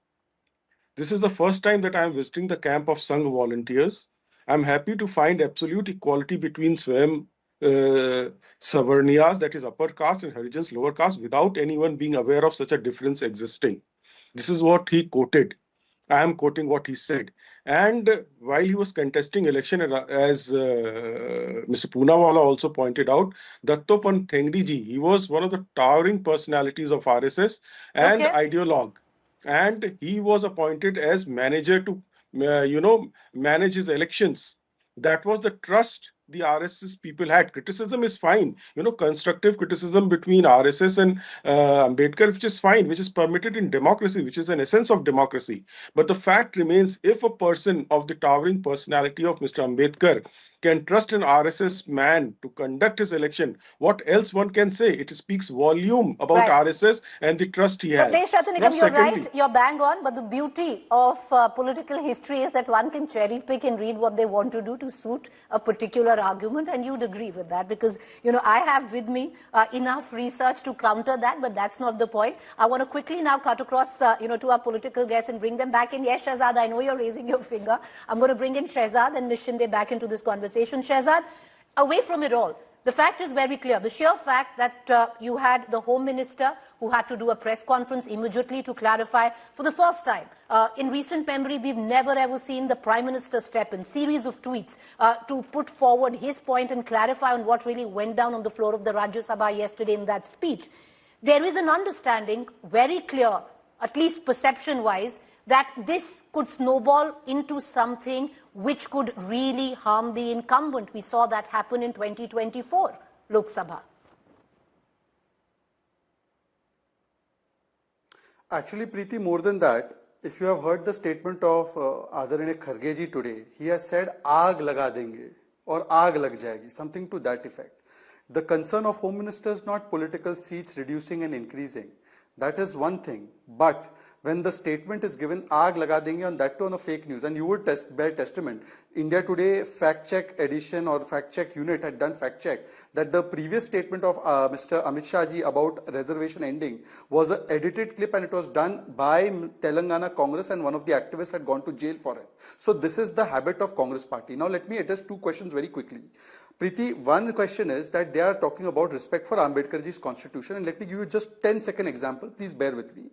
This is the first time that I am visiting the camp of Sangh volunteers. I am happy to find absolute equality between Swayam Savarniyas, that is upper caste, and Harijans lower caste, without anyone being aware of such a difference existing. This is what he quoted. I am quoting what he said. And while he was contesting election, as Mr. Poonawala also pointed out, Dattopan Thengdi ji, he was one of the towering personalities of RSS and ideologue. And he was appointed as manager to, manage his elections. That was the trust the RSS people had. Criticism is fine, constructive criticism between RSS and Ambedkar, which is fine, which is permitted in democracy, which is an essence of democracy. But the fact remains, if a person of the towering personality of Mr. Ambedkar can trust an RSS man to conduct his election, what else one can say? It speaks volume about RSS and the trust he has. Deshrata Nigam, you're right, you're bang on, but the beauty of political history is that one can cherry pick and read what they want to do to suit a particular argument, and you'd agree with that because, I have with me enough research to counter that, but that's not the point. I want to quickly now cut across, to our political guests and bring them back in. Yes, Shehzad, I know you're raising your finger. I'm going to bring in Shehzad and Ms. Shinde back into this conversation. Shehzad, away from it all, the fact is very clear. The sheer fact that you had the Home Minister who had to do a press conference immediately to clarify for the first time. In recent memory, we've never ever seen the Prime Minister step in series of tweets to put forward his point and clarify on what really went down on the floor of the Rajya Sabha yesterday in that speech. There is an understanding, very clear, at least perception-wise, that this could snowball into something which could really harm the incumbent. We saw that happen in 2024 Lok Sabha. Actually, Preeti, more than that, if you have heard the statement of Adaraniya Kharge ji today, he has said, "Aag laga denge." or aag lag jayegi, something to that effect. The concern of Home Minister is not political seats reducing and increasing. That is one thing. But when the statement is given, aag laga denge on that tone of fake news, and you would bear testament. India Today fact check edition or fact check unit had done fact check that the previous statement of Mr. Amit Shah ji about reservation ending was an edited clip, and it was done by Telangana Congress, and one of the activists had gone to jail for it. So this is the habit of Congress party. Now let me address two questions very quickly. Preeti, one question is that they are talking about respect for Ambedkar ji's constitution, and let me give you just 10-second example. Please bear with me.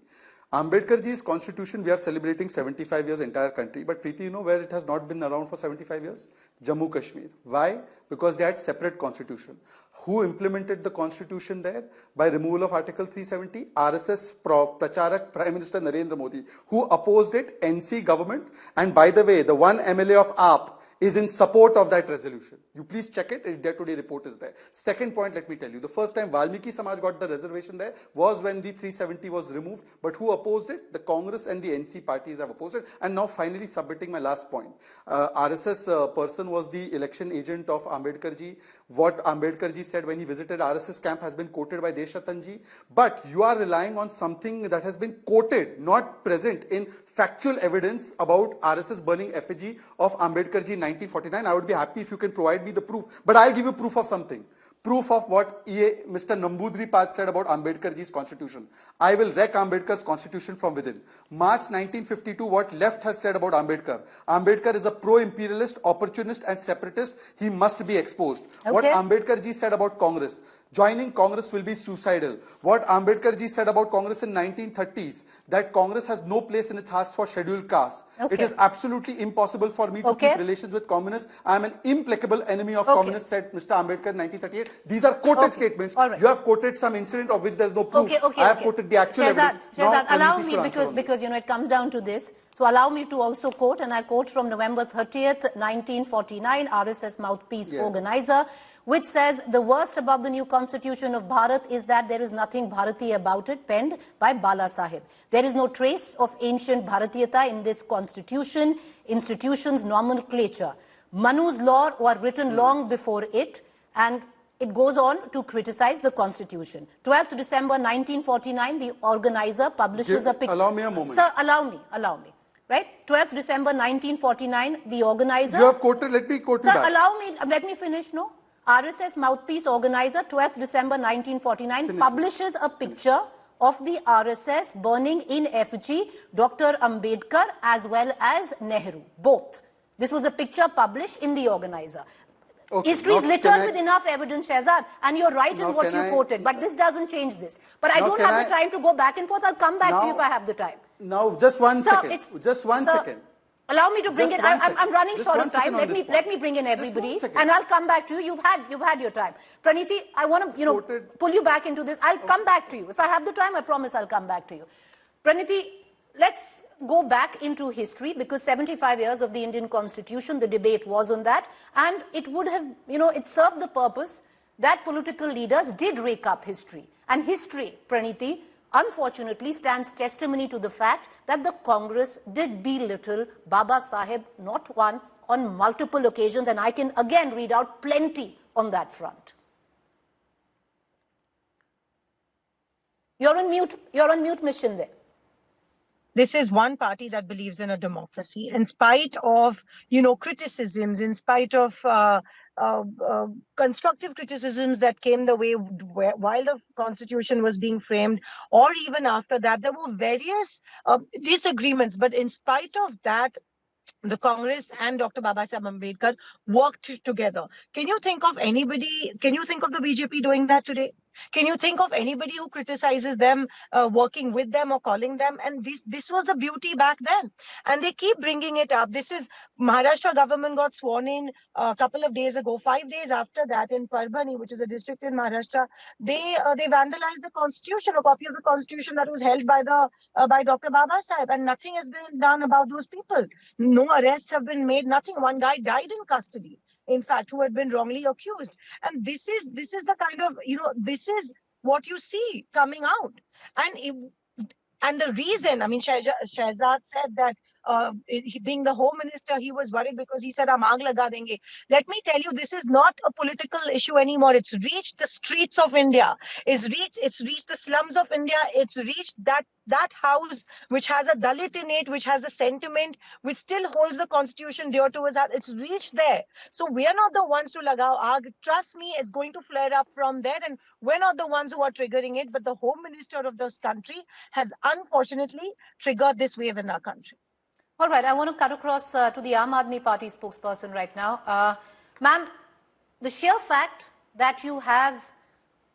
Ambedkar ji's constitution, we are celebrating 75 years entire country, but Preeti, you know where it has not been around for 75 years? Jammu Kashmir. Why? Because they had separate constitution. Who implemented the constitution there? By removal of Article 370, RSS Pracharak Prime Minister Narendra Modi. Who opposed it? NC government. And by the way, the one MLA of AAP is in support of that resolution. You please check it. India Today report is there. Second point, let me tell you. The first time Valmiki Samaj got the reservation there was when the 370 was removed. But who opposed it? The Congress and the NC parties have opposed it. And now finally submitting my last point. RSS person was the election agent of Ambedkar ji. What Ambedkar ji said when he visited RSS camp has been quoted by Deshatan ji. But you are relying on something that has been quoted, not present in factual evidence about RSS burning effigy of Ambedkar ji 1949. I would be happy if you can provide me the proof. But I'll give you proof of something. Proof of what Mr. Nambudri Pad said about Ambedkar ji's constitution. I will wreck Ambedkar's constitution from within. March 1952, what left has said about Ambedkar. Ambedkar is a pro-imperialist, opportunist and separatist. He must be exposed. Okay. What Ambedkar ji said about Congress. Joining Congress will be suicidal. What Ambedkar ji said about Congress in 1930s, that Congress has no place in its hearts for scheduled castes. Okay. It is absolutely impossible for me to keep relations with communists. I am an implacable enemy of communists, said Mr. Ambedkar in 1938. These are quoted statements. Right. You have quoted some incident of which there is no proof. I have quoted the actual evidence. Shehzad, allow me, because you know it comes down to this. So allow me to also quote, and I quote from November 30th, 1949, RSS mouthpiece organizer, which says, the worst about the new constitution of Bharat is that there is nothing Bharatiya about it, penned by Bala Sahib. There is no trace of ancient Bharatiyata in this constitution, institution's nomenclature. Manu's law were written long before it, and it goes on to criticize the constitution. 12th December 1949, the organizer publishes a picture. Allow me a moment. Sir, allow me. Right? 12th December 1949, the organizer... You have quoted, let me quote you back. Sir, allow me, let me finish, no? RSS mouthpiece organizer, 12th December 1949, publishes a picture of the RSS burning in effigy Dr. Ambedkar as well as Nehru, both. This was a picture published in the organizer. Okay, history is littered with enough evidence, Shehzad, and you're right in what you quoted, but this doesn't change this. But I don't have the time to go back and forth. I'll come back to you if I have the time. Now, just one second. Just one second. Allow me to bring it. I'm running short of time. Let me bring in everybody, and I'll come back to you. You've had your time. Preeti, I want to pull you back into this. I'll come back to you if I have the time. I promise I'll come back to you. Preeti, let's go back into history, because 75 years of the Indian Constitution, the debate was on that, and it would have, it served the purpose that political leaders did rake up history. And history, Preeti, unfortunately stands testimony to the fact that the Congress did belittle Baba Sahib, not one, on multiple occasions, and I can again read out plenty on that front. You're on mute, Ms. Shinde. This is one party that believes in a democracy, in spite of, criticisms, in spite of constructive criticisms that came the way while the constitution was being framed, or even after that. There were various disagreements, but in spite of that, the Congress and Dr. Babasaheb Ambedkar worked together. Can you think of the BJP doing that today? Can you think of anybody who criticizes them, working with them or calling them? And this was the beauty back then. And they keep bringing it up. This is Maharashtra government got sworn in a couple of days ago. 5 days after that, in Parbhani, which is a district in Maharashtra, they vandalized the constitution, a copy of the constitution that was held by Dr. Babasaheb, and nothing has been done about those people. No arrests have been made. Nothing. One guy died in custody, in fact, who had been wrongly accused. And this is the kind of, this is what you see coming out. And the reason, Shehzad said that being the Home Minister, he was worried because he said, "Hum aag laga denge." Let me tell you, this is not a political issue anymore. It's reached the streets of India. It's reached the slums of India. It's reached that house which has a Dalit in it, which has a sentiment, which still holds the constitution dear to his heart. It's reached there. So we are not the ones to lagao aag. Trust me, it's going to flare up from there, and we're not the ones who are triggering it, but the Home Minister of this country has unfortunately triggered this wave in our country. All right, I want to cut across to the Aam Aadmi Party spokesperson right now. Ma'am, the sheer fact that you have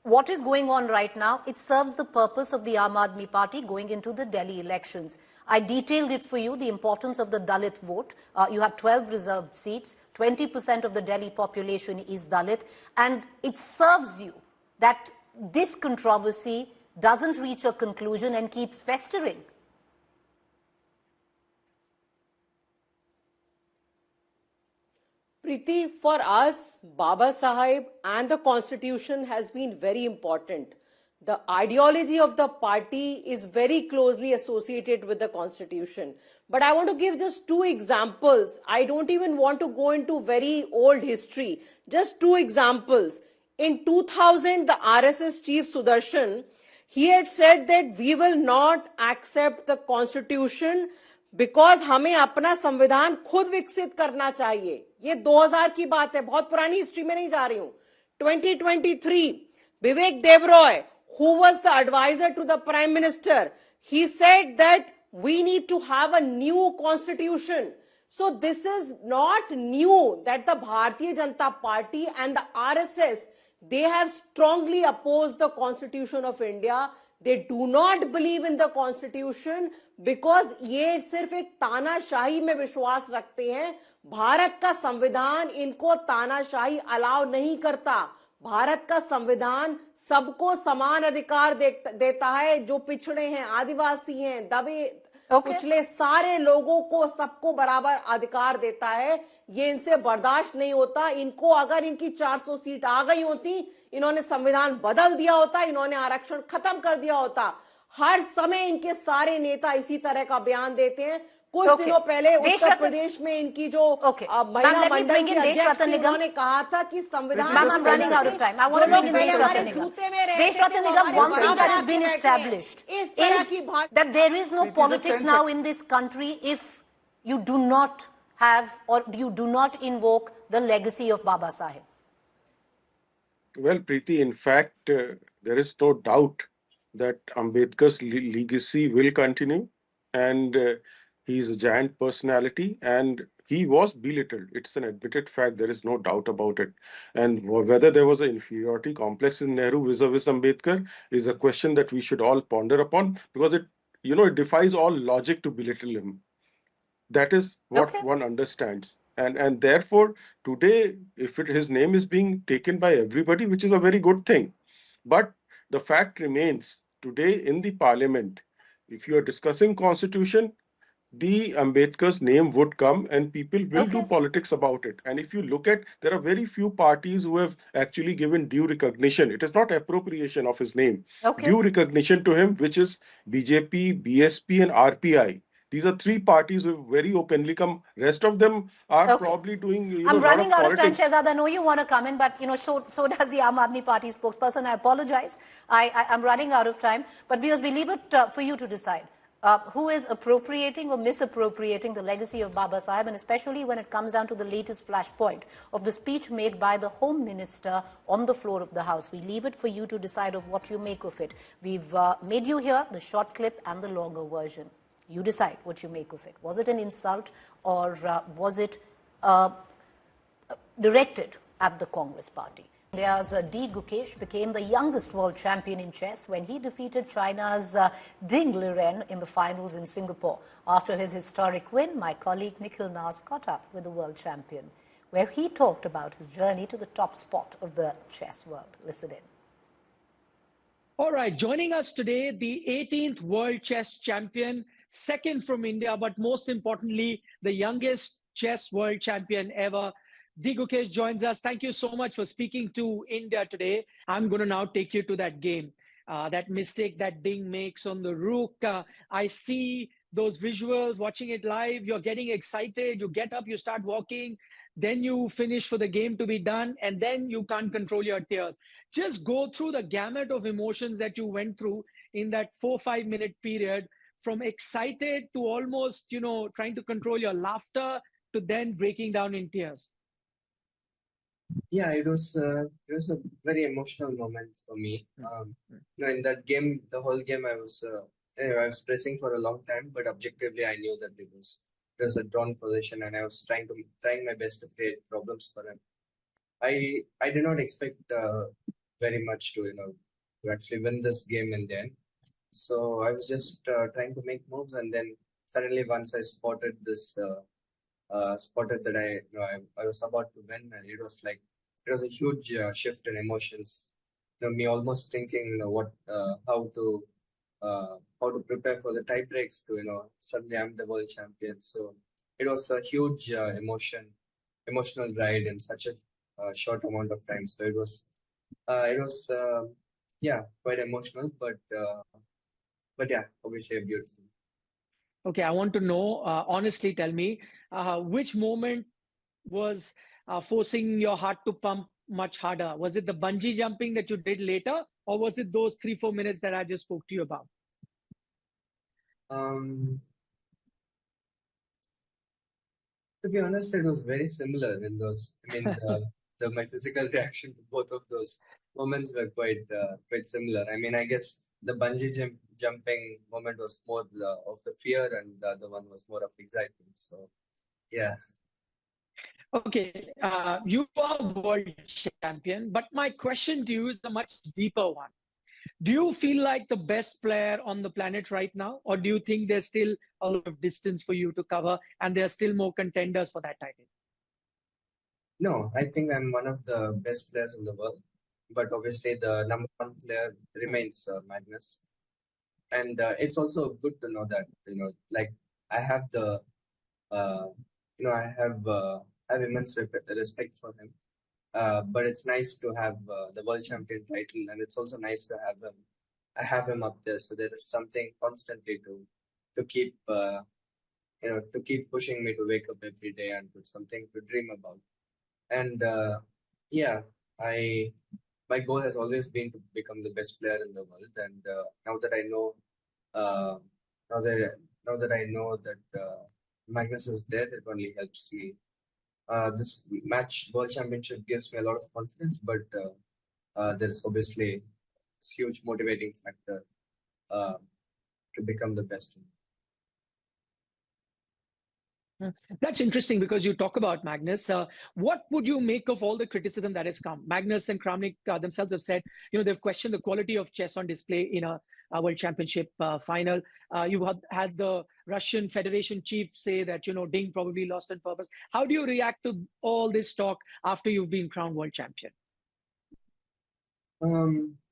what is going on right now, it serves the purpose of the Aam Aadmi Party going into the Delhi elections. I detailed it for you, the importance of the Dalit vote. You have 12 reserved seats, 20% of the Delhi population is Dalit, and it serves you that this controversy doesn't reach a conclusion and keeps festering. Preeti, for us, Baba Sahib and the constitution has been very important. The ideology of the party is very closely associated with the constitution. But I want to give just two examples. I don't even want to go into very old history. Just two examples. In 2000, the RSS chief Sudarshan, he had said that we will not accept the constitution because हमें अपना संविधान खुद विकसित करना चाहिए. ये 2000 की बात है, बहुत पुरानी हिस्ट्री में नहीं जा रही हूं. 2023, विवेक Debroy, who was the advisor to the Prime Minister, he said that we need to have a new constitution. So this is not new that the Bharatiya Janata Party and the RSS, they have strongly opposed the Constitution of India. They do not believe in the Constitution because ये सिर्फ एक तानाशाही में विश्वास रखते हैं. भारत का संविधान इनको तानाशाही अलाउ नहीं करता. भारत का संविधान सबको समान अधिकार देता है. जो पिछड़े हैं, आदिवासी हैं, दबे कुचले सारे लोगों को सबको बराबर अधिकार देता है. ये इनसे बर्दाश्त नहीं होता. इनको अगर इनकी 400 सीट आ गई होती, इन्होंने संविधान बदल दिया होता, इन्होंने आरक्षण खत्म कर दिया होता. हर समय इनके सारे नेता इसी तरह का बयान देते हैं. कुछ दिनों पहले उत्तर प्रदेश में इनकी जो महिला मंडल की अध्यक्ष थी, उन्होंने कहा था कि संविधान that there is no politics now in this country if you do not have or you do not invoke the legacy of Baba Sahib. Well, Preeti, in fact, there is no doubt that Ambedkar's legacy will continue, and he is a giant personality, and he was belittled. It's an admitted fact. There is no doubt about it. And whether there was an inferiority complex in Nehru vis-a-vis Ambedkar is a question that we should all ponder upon, because it defies all logic to belittle him. That is what one understands. And therefore, today, if his name is being taken by everybody, which is a very good thing. But the fact remains, today in the parliament, if you are discussing constitution, the Ambedkar's name would come and people will do politics about it. And if you look at, there are very few parties who have actually given due recognition. It is not appropriation of his name. Due recognition to him, which is BJP, BSP and RPI. These are three parties who have very openly come. Rest of them are probably doing I'm running out of time, Shehzad. I know you want to come in, but so does the Aam Aadmi Party spokesperson. I apologize. I'm running out of time. But we leave it for you to decide. Who is appropriating or misappropriating the legacy of Baba Sahib, and especially when it comes down to the latest flashpoint of the speech made by the Home Minister on the floor of the House. We leave it for you to decide of what you make of it. We've made you hear the short clip and the longer version. You decide what you make of it. Was it an insult or was it directed at the Congress party? India's D. Gukesh became the youngest world champion in chess when he defeated China's Ding Liren in the finals in Singapore. After his historic win, my colleague Nikhil Nas caught up with the world champion, where he talked about his journey to the top spot of the chess world. Listen in. All right, joining us today, the 18th world chess champion, second from India, but most importantly, the youngest chess world champion ever. D. Gukesh joins us. Thank you so much for speaking to India today. I'm going to now take you to that game. That mistake that Ding makes on the rook. I see those visuals, watching it live, you're getting excited, you get up, you start walking, then you finish for the game to be done, and then you can't control your tears. Just go through the gamut of emotions that you went through in that 4-5 minute period, from excited to almost, trying to control your laughter to then breaking down in tears. Yeah, it was a very emotional moment for me. In that game, the whole game, I was pressing for a long time, but objectively, I knew that it was a drawn position, and I was trying my best to create problems for him. I did not expect very much to actually win this game in the end. So I was just trying to make moves, and then suddenly once I spotted this. Spotted that I was about to win, and it was a huge shift in emotions. Me almost thinking how to prepare for the tie breaks to suddenly I'm the world champion. So it was a huge emotional ride in such a short amount of time. So it was quite emotional, but yeah, obviously beautiful. Okay, I want to know, honestly, tell me, which moment was forcing your heart to pump much harder? Was it the bungee jumping that you did later, or was it those 3-4 minutes that I just spoke to you about? To be honest, it was very similar in those. I mean, my physical reaction to both of those moments were quite similar. I mean, I guess the bungee jumping moment was more of the fear, and the other one was more of excitement. So, yeah. Okay, you are world champion, but my question to you is a much deeper one. Do you feel like the best player on the planet right now, or do you think there's still a lot of distance for you to cover and there are still more contenders for that title? No, I think I'm one of the best players in the world, but obviously the number one player remains Magnus. And it's also good to know that I have the I have immense respect for him. But it's nice to have the world champion title, and it's also nice to have him up there. So there is something constantly to keep to keep pushing me to wake up every day and put something to dream about. And my goal has always been to become the best player in the world. And now that I know that Magnus is there, it only helps me. This match, World Championship, gives me a lot of confidence, but there is obviously this huge motivating factor to become the best. That's interesting because you talk about Magnus. What would you make of all the criticism that has come? Magnus and Kramnik themselves have said, they've questioned the quality of chess on display in a World Championship final. You had the Russian Federation chief say that, Ding probably lost on purpose. How do you react to all this talk after you've been crowned world champion?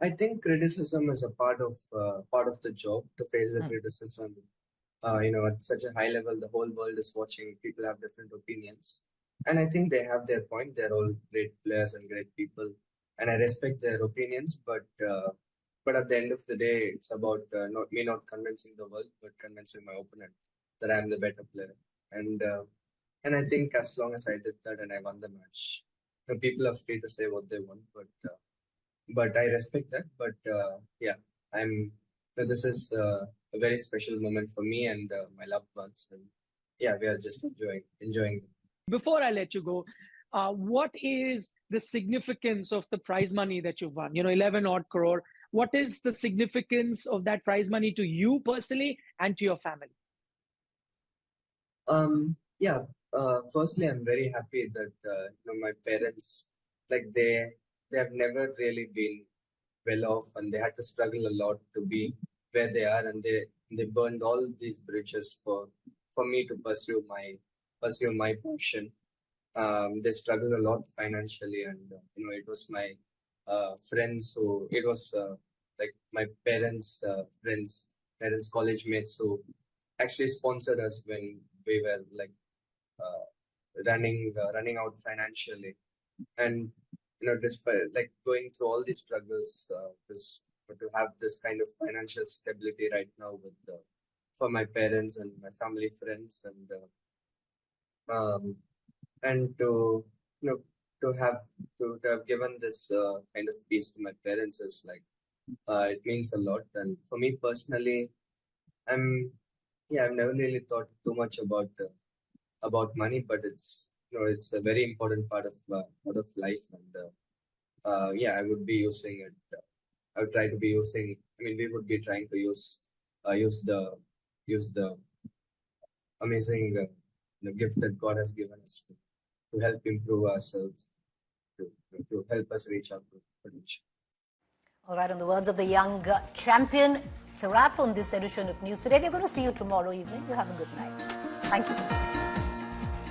I think criticism is a part of the job, to face the criticism. At such a high level, the whole world is watching. People have different opinions, and I think they have their point. They're all great players and great people, and I respect their opinions. But at the end of the day, it's about not convincing the world, but convincing my opponent that I'm the better player. And I think as long as I did that and I won the match, people are free to say what they want. But I respect that. But this is a very special moment for me and my loved ones. And yeah, we are just enjoying it. Before I let you go, what is the significance of the prize money that you've won? 11 odd crore. What is the significance of that prize money to you personally and to your family? Firstly, I'm very happy that my parents, they have never really been well off, and they had to struggle a lot to be where they are, and they burned all these bridges for me to pursue my passion. They struggled a lot financially, and it was my friends my parents' parents' college mates who actually sponsored us when we were running out financially. And despite going through all these struggles, to have this kind of financial stability right now with for my parents and my family, friends, and to have given this kind of peace to my parents is like it means a lot. And for me personally, I've never really thought too much about money, but it's a very important part of life, and I would be using it. I would try to be using. I mean, we would be trying to use the amazing gift that God has given us to help improve ourselves, to help us reach our potential. All right, on the words of the young champion, it's a wrap on this edition of News Today. We're going to see you tomorrow evening. You have a good night. Thank you.